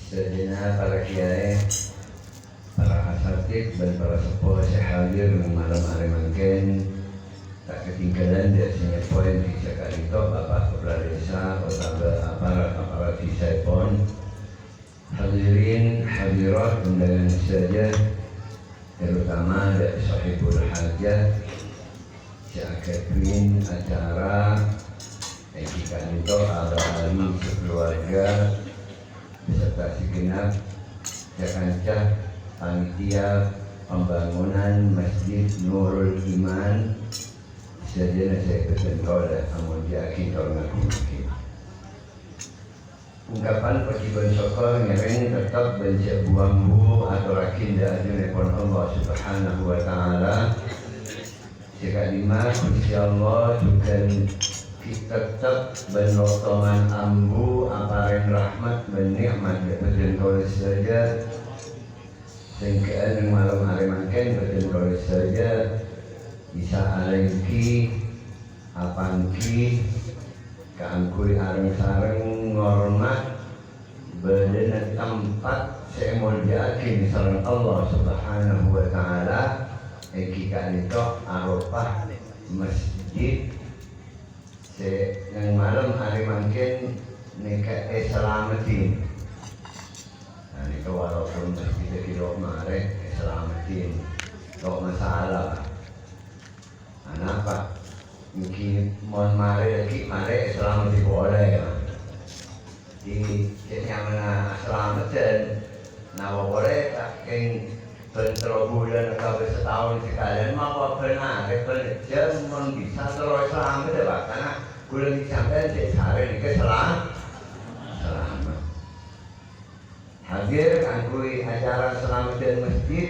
Sedina para kiai, para asatid dan para sepuh saya hadir di malam hari mangken tak ketinggalan dari sini poin di Jakarta Bapak Kepala Desa aparat desa pon hadirin hadirat undangan saja terutama dari sahibul hajat siapin acara etika itu ahli sekeluarga beserta segenap Jakarta panitia pembangunan Masjid Nurul Iman sejana saya bersentuh dan amun yakin karena mungkin ungkapan perciban syukur ngereng tetap bencak buambu atau rakin dan pun Allah Subhanahu wa taala sekalimat insyaallah juga tetap benotongan ambu aparen rahmat benikmat betul kolis saja sehingga malam hari makan betul kolis saja bisa alaihi apangki keangkui areng sareng ngormat bedena tempat saya mau yakin sareng Allah Subhanahu wa taala jika itu Arafah masjid yang malam hari mungkin nikah selamatin. Nah itu walaupun kita kilo kemarin selamatin, tak masalah. Kenapa? Mungkin mohon mari lagi mari selamatin boleh ya. Di yang mana selamatin, nawa boleh tak keng bentar bulan atau setahun sekalian mau pernah jam bisa terus selamat ya Pak karena bulan disampaikan hari ini selamat hadir angkui acara selamat dan masjid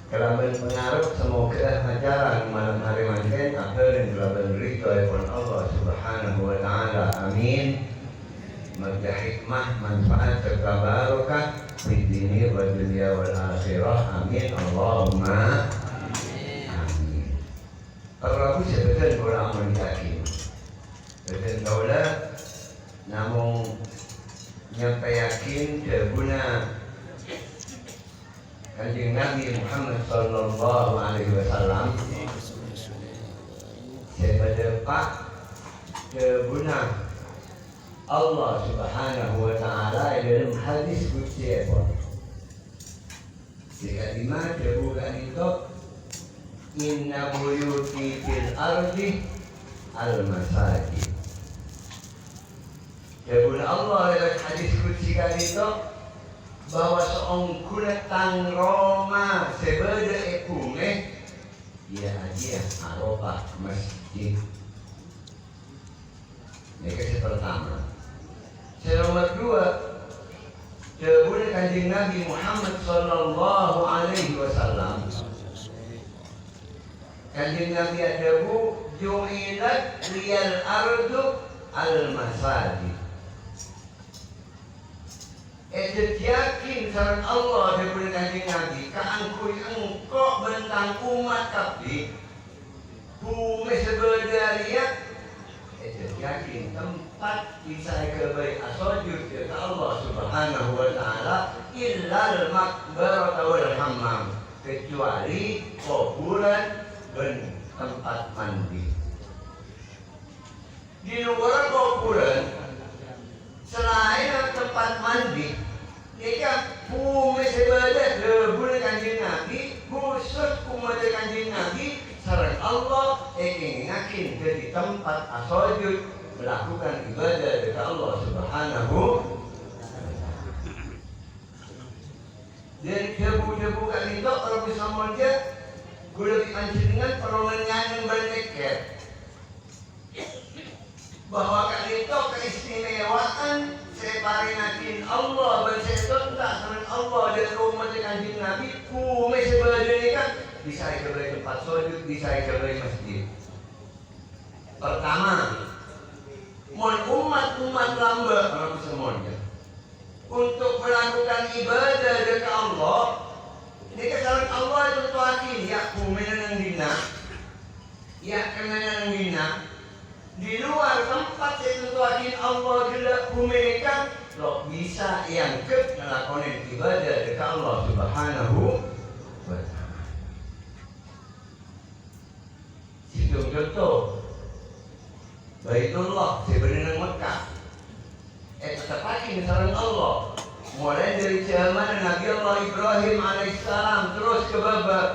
kelaban pengaruh semoga acara malam hari makin akhir dan kelaban ridho pun Allah Subhanahu wa taala amin marja hikmah manfaat serta barokah di dunia wa dunia wal akhirah amin Allahumma amin. Kalau sebetulnya orang menyakin betul kaulah namun nyampe yakin terguna Kanjeng Nabi Muhammad sallallahu alaihi wasallam sebagai Pak terguna Allah Subhanahu wa taala dalam hadis qudsi apa? Jika lima bukan itu inna buyuti fil ardi al masajid. Jabun Allah dalam hadis qudsi itu bahwa seorang kuletang Roma sebeda ekume ia aja Arafah masjid. Ini yang pertama. Yang nomor dua, jabun Kanjeng Nabi Muhammad sallallahu alaihi wasallam. Kanjeng Nabi adabu ju'ilat liyal ardu al masajid. Yakin sareng Allah jabun Kanjeng Nabi kaangkui engkau bentang umat kabeh bumi sebedariak yakin tempat bisa kebaik asojud ke Allah Subhanahu wa taala illal maqbarah wal hammam kecuali kuburan dan tempat mandi. Di luar kuburan selain tempat mandi jika bumi sebagai lebur Kanjeng Nabi khusus umat Kanjeng Nabi sareng Allah ingin yakin jadi tempat asojud melakukan ibadah kepada Allah Subhanahu dan debu-debu kan itu kalau bisa melihat gula dipancingan permenyangan berneker bahwa kan itu keistimewaan separinakin Allah bersetot tak sareng Allah dan umat Kanjeng Nabi bumi sebagai kan bisa kebaik tempat sujud, bisa kebaik masjid. Pertama, umat lamba orang semuanya untuk melakukan ibadah kepada Allah. Ini kesalahan Allah itu tuakin ya kumenan yang dina, ya kemenan yang dina di luar tempat itu tuakin Allah gelap bumi kan lo bisa yang ke ngelakonin ibadah dekat Allah Subhanahu wa ta'ala. Situ contoh Baitullah sebenarnya Mekah tepatnya misalnya Allah mulai dari zaman Nabi Allah Ibrahim alaihissalam terus ke Babat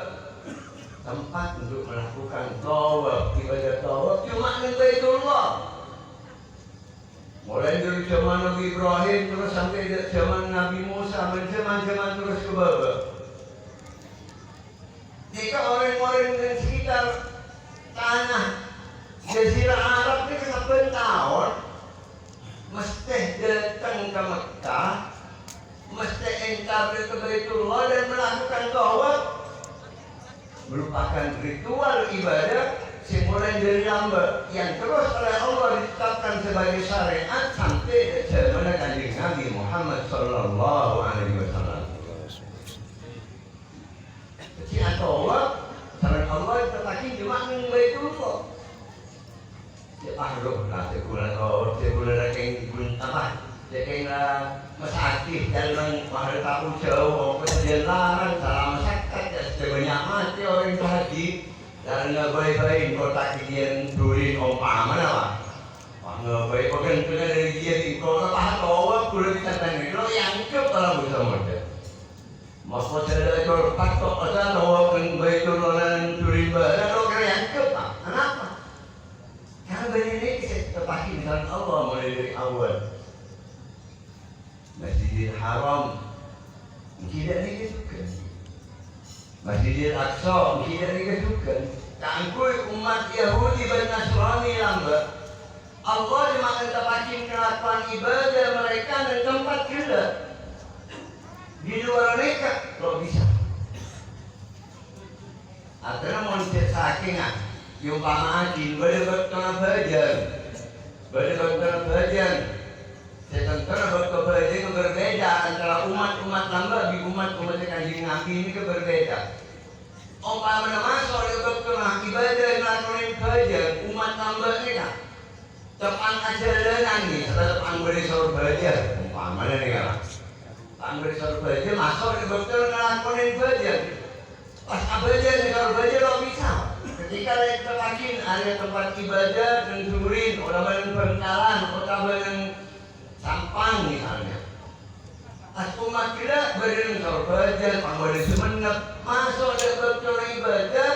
tempat untuk melakukan tawaf, ibadah tawaf cuma dengan Baitullah. Mulai dari zaman Nabi Ibrahim terus sampai zaman Nabi Musa, zaman-zaman terus ke bawah. Jika orang-orang di sekitar tanah Jazirah Arab ini kesabaran tahun, mesti datang ke Mekah, mesti engkar ke Baitullah dan melakukan tawaf. Merupakan ritual ibadah simpulan dari lambat yang terus oleh Allah ditetapkan sebagai syariat sampai zaman Kanjeng Nabi Muhammad sallallahu alaihi wasallam. Jadi atau syariat Allah terpakai cuma dengan Baitullah. Ahluh lah sebulan rakyat pun apa? Jadi masakih dalam mahal tahu jauh perjalanan dalam masyarakat sebanyak mati orang itu haji dan ngebaik-baik kota kian durin umpama apa? Ngebaik bukan kena dari dia di kota tahan bawa kulit ditantang lo yang cukup dalam bersama dia. Maksud saya itu patok ada bawa baik turunan durin badan lo kena yang cukup kenapa? Karena banyak ini terpakai misalnya Allah mulai dari awal. Masjidil Haram tidak dikesukan, Masjidil Aqsa tidak dikesukan. Kangkui umat Yahudi dan Nasrani lambat. Allah dimakan tepakin kelakuan ibadah mereka dan tempat gelap. Di luar mereka lo bisa. Artinya manusia sakingan. Yumpama ajin betul-betul bajan. Tentara berbeda berbeda antara umat-umat lambat di umat-umat Kanjeng Nabi ini berbeda. Umpama masuk di betul ibadah melakukan bajan umat lambat ini kan. Tepan ajaran ini setelah tepan beri suruh bajan umpama ini kan. Tepan beri suruh bajan masuk di betul melakukan bajan. Pas bajan di suruh bajan lo bisa. Ketika kita makin ada tempat ibadah dan surin orang berkenalan orang sampang misalnya. As umat kita berdiri sorbajan, panggil semenap, masuk ke betul ibadah.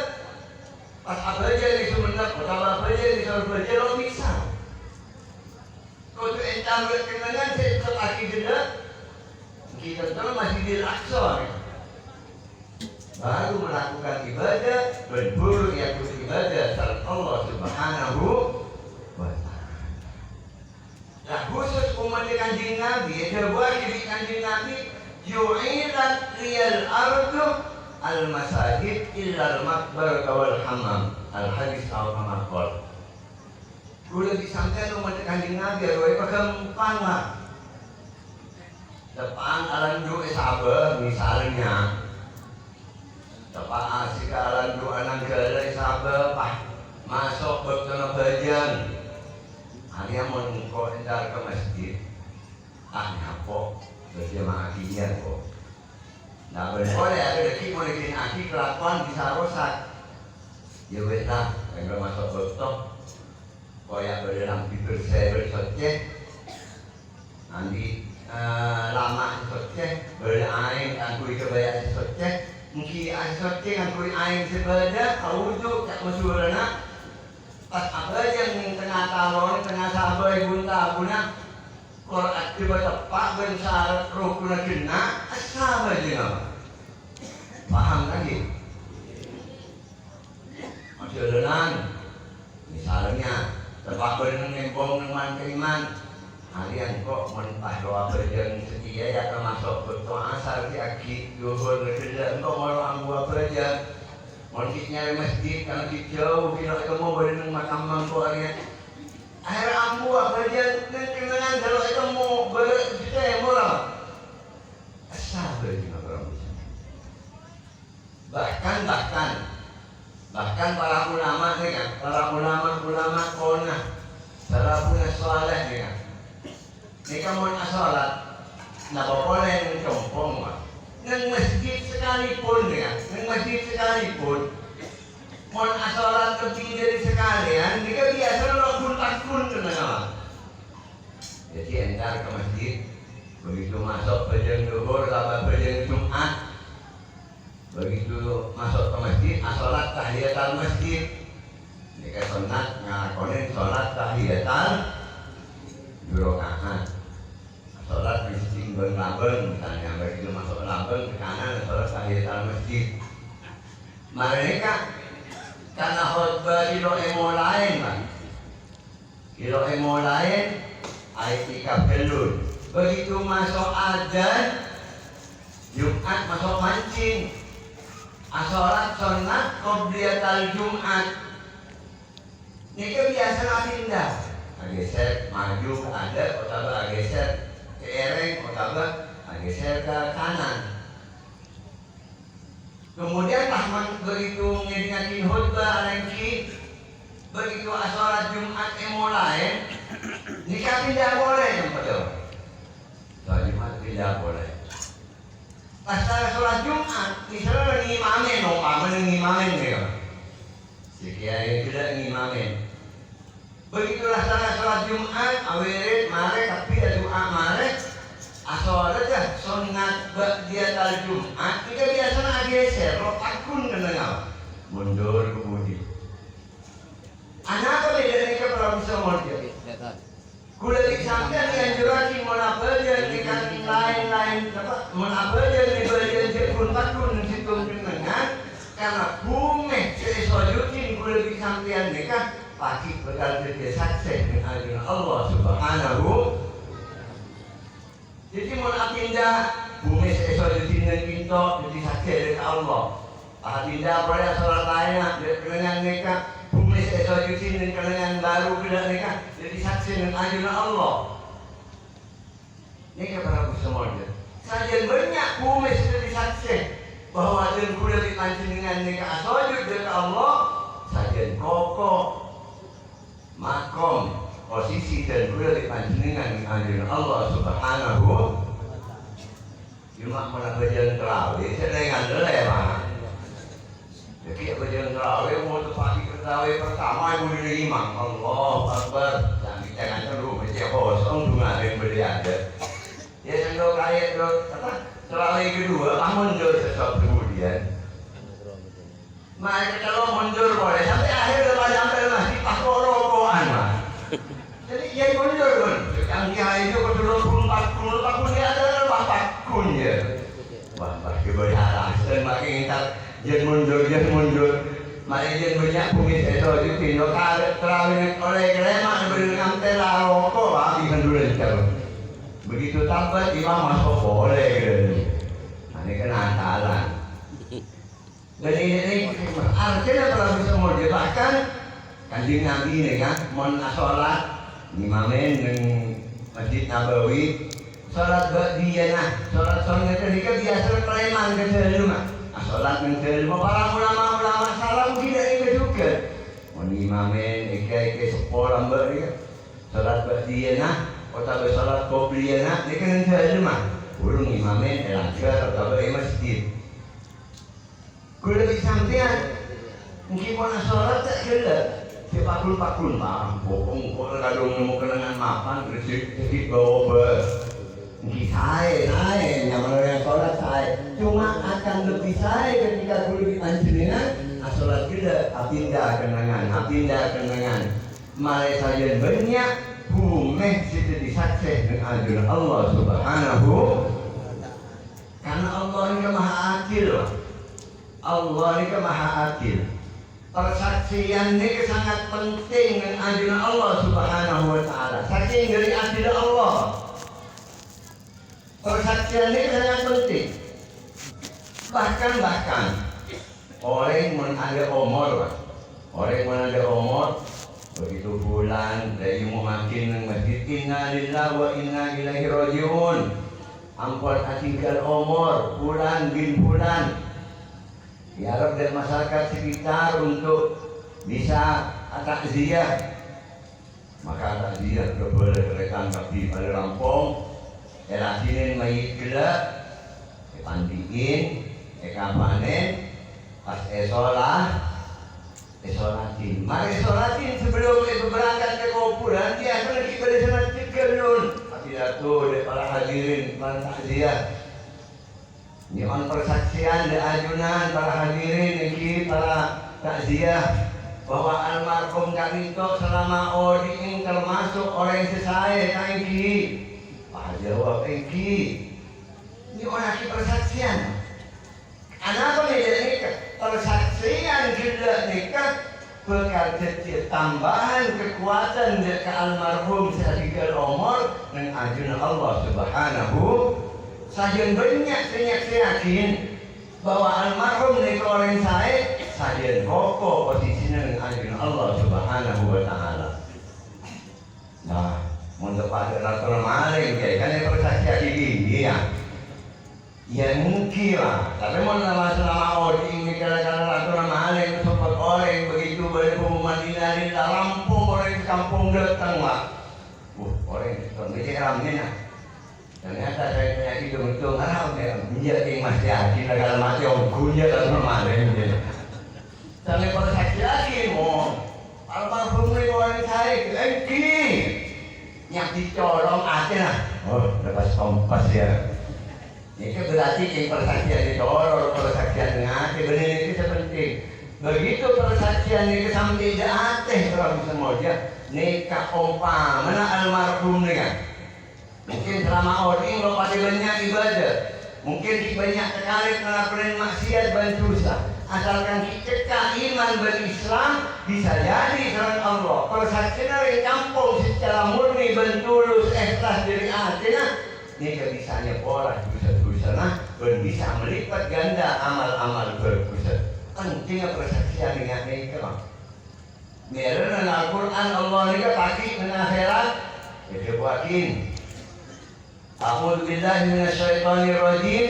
Pas abajan di semenap, pertama abajan di sorbajan lo bisa. Kau tu entah berkenangan saya lagi tidak. Kita tahu Masjidil Aqsa. Baru melakukan ibadah, berburu yang beribadah salat Allah Subhanahu wa ta'ala. Nah khusus umat Kanjeng Nabi, terbuat di Kanjeng Nabi, yu'ilat liyal ardu al-masajid illa al-makbar wal hammam. Al-hadis al-hamakol. Kulit disampaikan umat Kanjeng Nabi, ada kegempang lah. Depan alam doa sahabat misalnya. Depan asik alam doa negara sahabat, masuk berkena bajan. Hanya mau entar ke masjid, nyapok berjamaah kalian kok. Nah boleh ada deki mau bikin aki kelakuan bisa rusak. Ya weslah, kalau masuk betok, koyak berdalam fitur saya bersoceh, nanti lama soceh, beraing angkui kebayaan soceh, mungkin soceh angkui aing sebadah, kawujuk tak musuhana. Pas apa yang tengah tahun, tengah sabar ibu tabuna, kalau akibat tepat bersyarat rukun kena, asal aja. Paham lagi? Maksudnya, misalnya tepat bernempong dengan keiman, kalian kok mentah doa berjalan setia ya termasuk berdoa asal di akhir yuhur kerja untuk orang buat berjalan. Mungkin nyari masjid, kalau jauh, bila kamu berdiri makam mampu harian. Akhir ambu apa aja, dengan kalau kamu berjuta yang murah. Asal berdiri makam bahkan para ulama ni kan, para ulama kona, para punya soleh ni kan. sholat napa boleh compong nang masjid sekalipun ya, nang masjid sekalipun mon sholat lebih dari sekalian jika biasa lo takun kenapa jadi entar ke masjid begitu masuk bajang duhur sama bajang Jumat begitu masuk ke masjid sholat tahiyatul masjid jika sunat ngakonin sholat tahiyatul rakaat sholat mesti berlambang misalnya begitu masuk lambang ke kanan sholat tahiyatul masjid mereka karena khutbah kilo emo lain Pak kilo emo lain aitikaf belun begitu masuk adzan Jumat masuk mancing sholat sunat qobliyatul Jumat ini biasa pindah geser maju ke ada atau geser ke ereng atau geser ke kanan kemudian tahman begitu ngedingatin khutbah lagi begitu sholat Jumat lain nikah tidak boleh yang betul sholat Jumat tidak boleh pas sholat Jumat misalnya ngimamin ngimamin ya si kiai tidak ngimamin begitulah sholat Jumat awirid mare tapi ada doa mare sholat ya sunat ba'diyatul Jumat kita biasanya geser lo takun kenal mundur kemudian anak apa bedanya ke prabu semua dia kuda disampaikan yang juraki menabajan ikan lain-lain menabajan di bagian jepun takun situ dengan karena bumi sesujutin kuda disampaikan nikah pasti bakal jadi sukses dengan Allah Subhanahu. Jadi mau pindah bumi sesujutin dengan kita jadi sukses dengan Allah. Pindah boleh sholat lainnya dengan nikah bumi sesujutin dengan baru tidak nikah jadi sukses dengan ajudan Allah. Nikah para semuanya. Sajian banyak bumi sudah sukses bahwa dan kuda dipancing dengan nikah sujud dengan Allah sajian kokoh makom posisi dan kuda dipancing dengan ajudan Allah Subhanahu. Cuma mana bagian terawih sedang lewat. Jadi bagian terawih mau tepati terawih pertama ibu dari imam Allah Akbar sampai jangan terlalu baca kosong dengarin berada. Ya sendok kayak dok apa terawih kedua mundur sesuatu kemudian. Mereka kalau mundur boleh sampai akhir lepas sampai masih pas rokokan mah. Jadi ya mundur pun. Yang dia itu ke 24 tahun dia ada bapak kun ya. Wah pasti berharap dan makin kita jangan mundur. Mari jangan banyak bumi itu di tino karet terawih oleh kremak berinam tela rokok habis kenduran jauh. Begitu tabat imam masuk boleh ini kan antalan dan ini artinya kalau bisa mau bahkan kanjeng Nabi ini kan mau sholat imamin dengan Masjid Nabawi sholat ba'diyah sholat sunat ketika biasa preman ke rumah sholat ke rumah para ulama salam tidak ikut juga mau imamin ike sekolah mbak sholat ba'diyah kota bersolat qobliyah dia kan rumah burung imamin elanggar atau masjid kuda disampaikan mungkin mau sholat tak kira si pakul mah bokong kok kadung nemu kenangan makan bersih sedikit bawa mungkin saya naik yang mana sholat saya cuma akan lebih saya ketika kuda dipanjenengan sholat kita pindah kenangan mari saja banyak bumi situ disakses dengan ajudan Allah Subhanahu. Karena Allah ini maha adil. Allah ini maha adil. Persaksian ini sangat penting dengan ajudan Allah Subhanahu wa taala. Saking dari adil Allah. Persaksian ini sangat penting. Bahkan orang yang ada umur begitu bulan dari makin masjid inna lillahi wa inna ilaihi rajiun ampun atinggal umur bulan bin bulan diharap dari masyarakat sekitar untuk bisa takziah maka takziah boleh rekan di pada Lampung mayit gelap, dipandiin, kapanen, pas solatin. Mari solatin sebelum berangkat ke kuburan, dia akan lagi pada sana cekelun. Pidato dari para hadirin, para takziah. Nyon persaksian dari ajunan para hadirin, iki para takziah bahwa almarhum Karito selama odi termasuk orang sesaya kaki. Pak jawab kaki. Ini orang persaksian. Kenapa nikah? Persaksian kita nikah berkata tambahan kekuatan dari almarhum sedikit umur dan ajunan Allah Subhanahu. Saya banyak yakin bahwa almarhum itu orang saya kokoh posisinya dengan ajunan Allah Subhanahu wa Ta'ala. Nah, untuk pada raturan maling kan yang persaksian gini ya. Ya mungkin lah, tapi mau selama odi ini kadang-kadang raturan maling sempat orang begitu dari pengumuman dari Lampung orang di kampung datang lah. Orang itu mikir ramenya. Ternyata saya punya hitung-hitung haram ya, menjadi masih hati segala macam gunya raturan maling. Sampai persaksi lagi mau almarhum ini orang saya lagi yang dicorong aja. Oh, lepas kompas ya. Ini berarti yang persaksian dicorong, persaksian ngati, benar itu penting. Begitu persaksian ini sampai jatih orang semua dia nikah mana almarhum nikah. Mungkin selama orang lo pada banyak ibadah, mungkin banyak sekali ngelakuin maksiat dan dosa. Asalkan kita iman berislam bisa jadi dengan Allah. Persaksian dari kampung secara murni dan tulus ikhlas dari hatinya, ini bisanya orang dosa-dosa dan bisa melipat ganda amal-amal berdosa. Pentingnya persaksian dengan nikah. Biarlah Al-Quran Allah nikah pagi dengan akhirat. Jadi buatin. A'udzu billahi minasyaitonir rajim.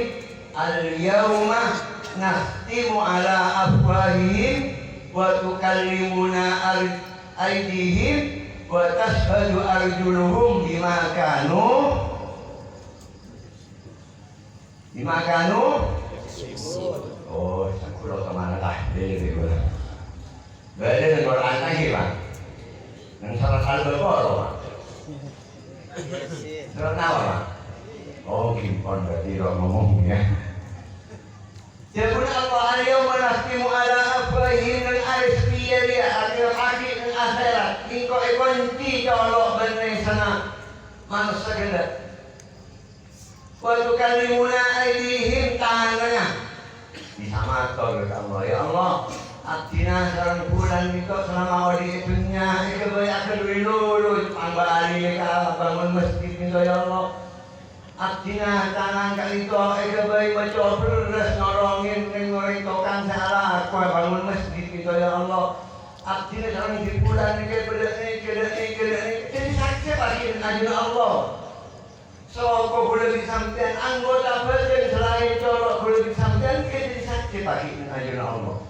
Al-yawma nakhtimu ala afwahihim wa tukallimuna aydihim wa tashhadu arjuluhum bima kanu oh sakulo kemana lah dari gue beda dengan Quran lagi Pak yang salah al-Baqarah Pak surat apa Pak oh kimpon berarti orang ngomong ya. Jabun Allah al-yawma nakhtimu ala afwahihim dan arisfiyah dia akhir akhir dan akhirat ingko ikonti kalau benar sana manusia ganda waktu kalimuna aidihim tangannya bisa matur ke Allah ya Allah abdina sarang bulan itu selama odi dunia itu banyak kedulu pambali mereka bangun masjid itu ya Allah abdina tangan kali itu baik baca beres nolongin ngoreng tokan salah aku bangun masjid itu ya Allah abdina sarang di bulan ini jadi saksi bagi ajudan Allah. So, kau boleh disampaikan anggota badan selain colok boleh disampaikan kita saksi bagi ajudan Allah.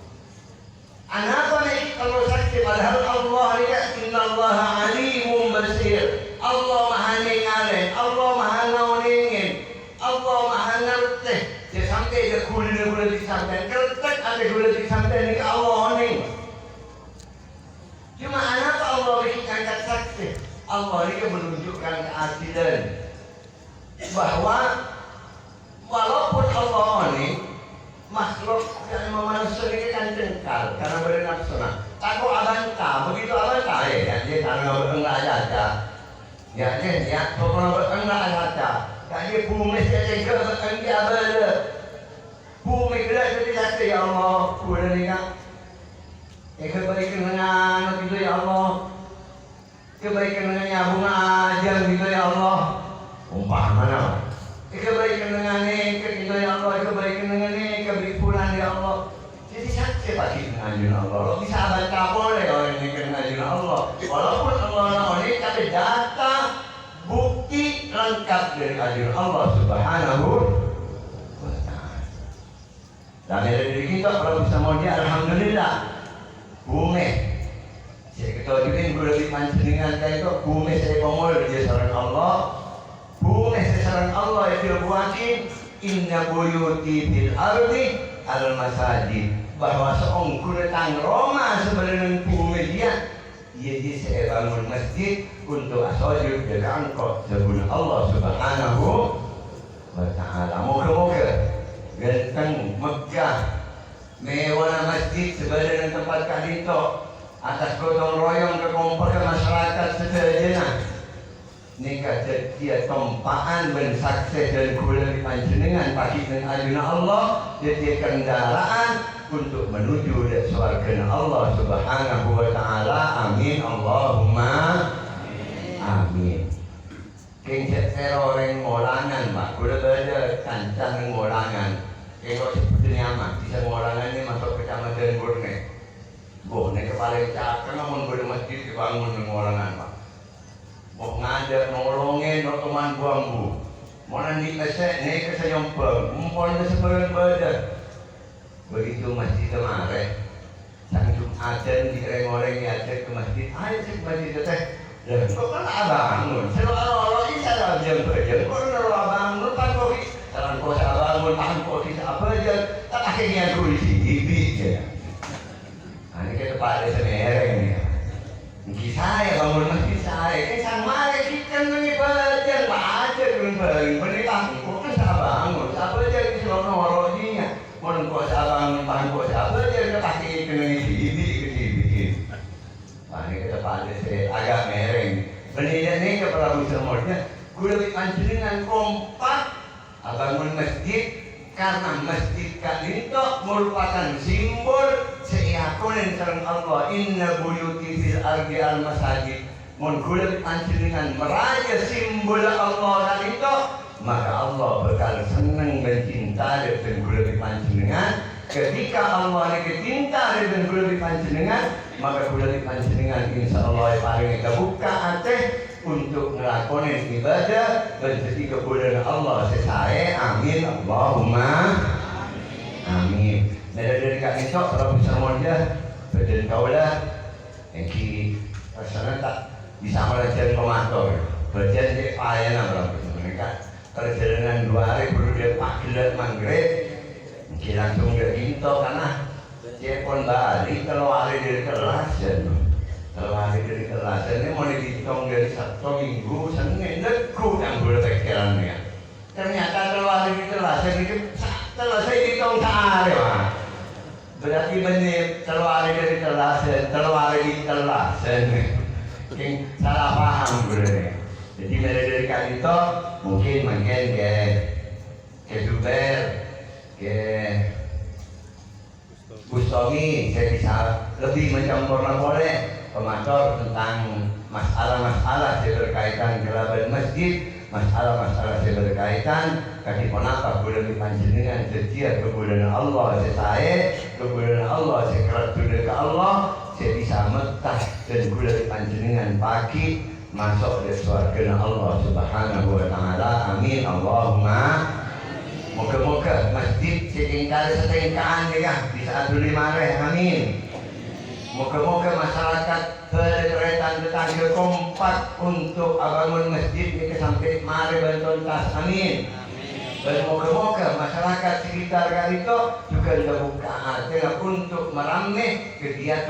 Anapa nih kalau saksi padahal Allah lihat inna Allah alimun basir. Allah maha ninggalin, Allah maha nauningin, Allah maha ngerti. Dia sampai dia boleh disampaikan, kertek ada boleh disampaikan ini Allah ning. Cuma anapa Allah bikin angkat saksi? Allah ini menunjukkan keadilan. Bahwa walaupun Allah ini makhluk yang manusia ini kan jengkal karena bernafsu. Takut abanta, begitu abanta ya dia karena enggak ada. Ya pokoknya enggak ada. Jadi bumi saja enggak ada. Bumi gerak jadi satu ya Allah, boleh nikah. Kebaikan dengan itu ya Allah. Kebaikan dengan nyabung aja gitu ya Allah. Umpamanya kebaikan dengan ini, itu ya Allah, kebaikan dengan ini, kebipulan ya Allah. Jadi saksi bagi ajudan Allah. Lo bisa baca boleh orang ini dengan ajudan Allah. Walaupun Allah ini tapi data bukti lengkap dari ajudan Allah Subhanahu wa Ta'ala. Dan dari kita kalau bisa mau dia alhamdulillah bumi. Saya ketahui juga yang boleh dipancing dengan kayak itu bumi saya pemul dia saran Allah. Bumi sesaran Allah itu buatin inna buyuti fil ardi al masajid, bahwa seorang kuretang Roma sebenarnya bumi dia jadi saya bangun masjid untuk asojud dengan engkau sebelum Allah subhanahu wa ta'ala. Moga-moga ganteng Mekah mewah masjid sebenarnya tempat kadito atas gotong royong kekompor ke masyarakat seterjena nikah dia tompaan ben sukses dan kula panjenengan pagi dan ajuna Allah jadi kendaraan untuk menuju ke surga Allah subhanahu wa ta'ala. Amin Allahumma amin. King setero orang molangan pak kula beda kancang molangan kalau seperti nyaman bisa molangan ini masuk kecamatan Borne Borne kepala cakar namun gue masjid dibangun di molangan pak mau ngajak nolongin no teman bambu mau nanti kesek nih kesenyumpeng mumpun sebenarnya beda. Begitu masjid kemarin sang Jumatan dioreng-oreng diajak ke masjid, ayo sih masjid teh dan kok kan abangun selalu orang ini salah jam kerja kok selalu abangun pan kok saran kok abangun pan kok apa aja tak akhirnya gue ibi ya ini kita pada semereng nih mungkin saya bangun masjid saya sang mare kita nih baca baca keren menitah kok kan abangun apa aja di seluruh orangnya mon kok abang pan kok apa aja pasti kena ibi kecil ini kita pada agak mereng benih ini kepala usamanya kulit panjenengan kompak bangun masjid karena masjid itu merupakan simbol seyakunin sareng Allah inna buyuti fil ardi al masajid mun kulit panjenengan meraja simbol Allah itu maka Allah bakal senang dan cinta dengan kulit panjenengan. Ketika Allah cinta dengan kulit panjenengan maka kulit panjenengan insya Allah paling kebuka hati untuk ngelakonin ibadah dan jadi kemudian Allah sesae amin Allahumma amin. Dari kami itu kalau bisa modal badan kaulah yang ki rasanya tak bisa melajar komator badan di payah berapa mereka perjalanan 2 hari perlu dia pakai mangrove mungkin langsung ke Ginto karena dia pun balik kalau hari dari kelas kalau hari dari kelas ini mau dihitung dari Sabtu Minggu Senin deku yang berpikirannya ternyata kalau hari dari kelas ini selesai dihitung sehari berarti benar kalau hari dari kelas kalau hari di kelas salah paham berarti. Jadi dari kali itu mungkin ke Zubair ke Bustomi saya bisa lebih mencampurkan boleh pemator tentang masalah-masalah yang berkaitan kelaban masjid, masalah-masalah yang berkaitan kaki ponapa boleh panjenengan setia kemudian Allah saya kemudian Allah sekerat ke Allah saya bisa metah dan boleh panjenengan pagi masuk ke surga Allah subhanahu wa ta'ala amin Allahumma. Moga-moga masjid setingkali setingkaan ya di saat dulu mareh amin. Moga-moga masyarakat berkeretan tetangga kompak untuk bangun masjid ini sampai mareh bertuntas amin. Dan moga-moga masyarakat sekitar itu juga terbuka hati untuk meramai kegiatan